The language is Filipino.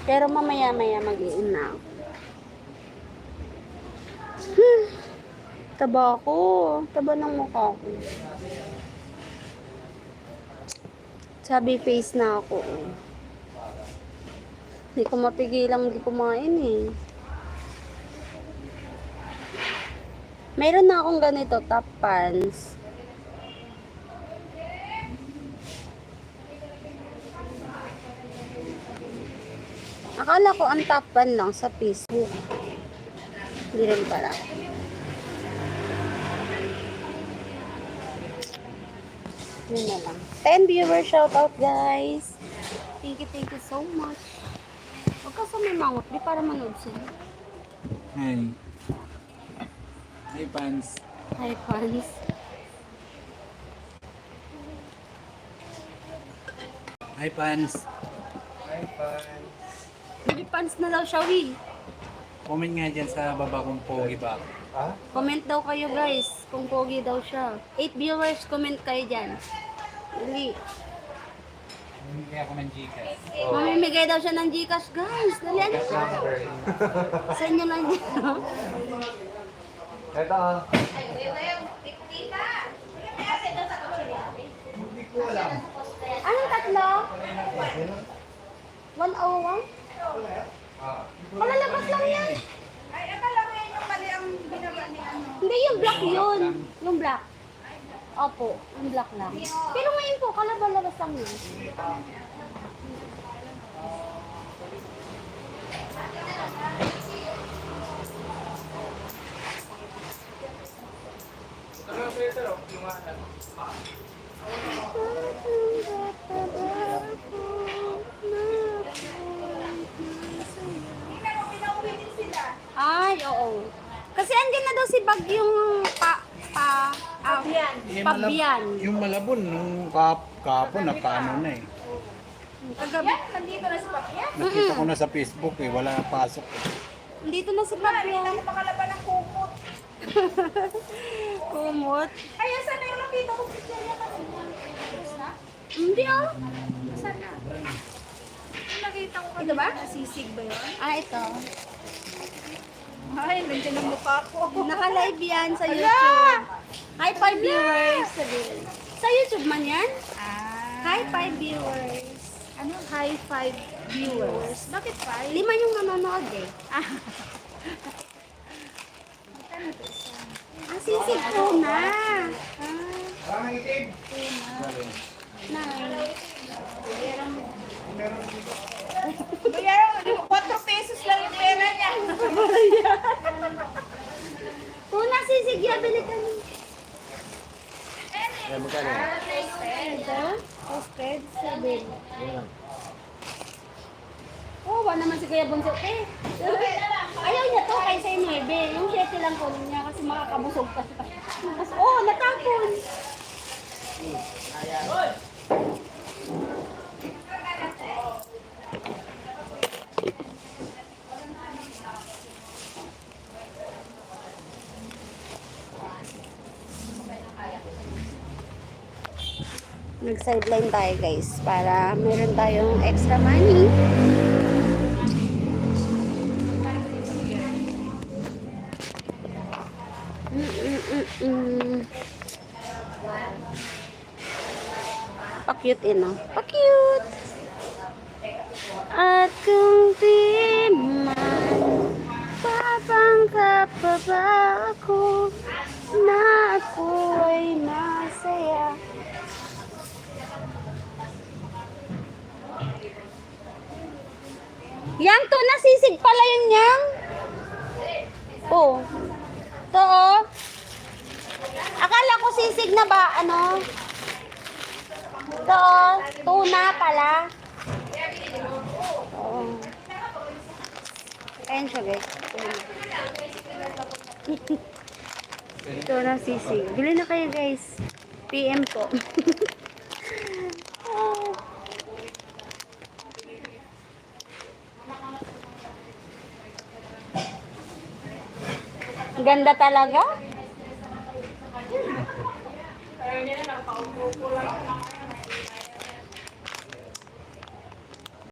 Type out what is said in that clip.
Pero mamaya-maya mag-iin na ako. Taba ako. Taba ng mukha ko. Chubby face na ako. Hindi ko mapigilang di kumain eh. Mayroon na akong ganito, top pants. Akala ko ang top pan lang sa Facebook. Hindi rin pala. Yun na lang. 10 viewers shoutout guys. Thank you so much. Huwag ka sa may mangot, di para manood sila. Hi. Hi, Pans. Hi, fans. Hi, Pans. Hi, Pans. Baby pants na daw siya, Wi. Comment nga dyan sa baba kung pogi ba ako. Ha? Comment daw kayo guys, kung pogi daw siya. 8 viewers, comment kayo dyan. Dali. Hindi ako ng Gcash. Mamimigay daw siya ng Gcash, guys. Dali, ano? Number. Sa inyo lang yan. Ito ah. Anong tatlo? 101? Malalabas lang yan. Ay, akala ko yan yung mali ang binaba ni ano. Hindi, yung black yun. Yung black. Opo, yung black lang. Pero ngayon po, kalabalabas lang yun. Pero pinauwi din sila. Ay, oo. Kasi andyan na daw si Bagyong Pabian. Yung Malabon, nung kahapon, napano na eh. Kagabi. Nandito na si Papya. Nakita ko na sa Facebook eh, wala na pasok. Dito na si Pabian. Ang makalaban ng kumot. Kumot. Ay, saan na yung nakita ko si Celia kanina? Tapos na? Hindi ah. Saan na? Yung nakita ko kanina. Ito ba? Sisig ba yun? Ah, ito. Ay, nandiyan ang mukha ko. Naka-live yan sa YouTube. Hi, 5 viewers. Sabihin. Sa YouTube man yan? Hi, 5 viewers. Ano? Hi, 5 viewers. Bakit pa? 5 yung nanonood eh. Ang sisig ko na. Parang itim. Na. Bayaran mo, 4 pesos lang yung pera niya. Una sisig yan, bili ka niyo. Ay, magkano? Ito, toasted, 7. Oh, wala naman si Kuya Bunso. Ayaw niya to kaysa yung 9. Yung 7 lang ko niya kasi makakabusog pa siya. Oh, natapon. Nag-sideline tayo guys para meron tayong extra money. Pa-cute eh, no? Pa-cute! At kung di man papangkap pa ba ako na ako ay masaya. Yang to, nasisig pala yun yang. Oh. To oh. Akala ko sisig na ba, ano? To oh. Tuna pala. Oh. Ayan siya guys. Ito na sisig. Bili na kayo guys. PM po. Ganda talaga.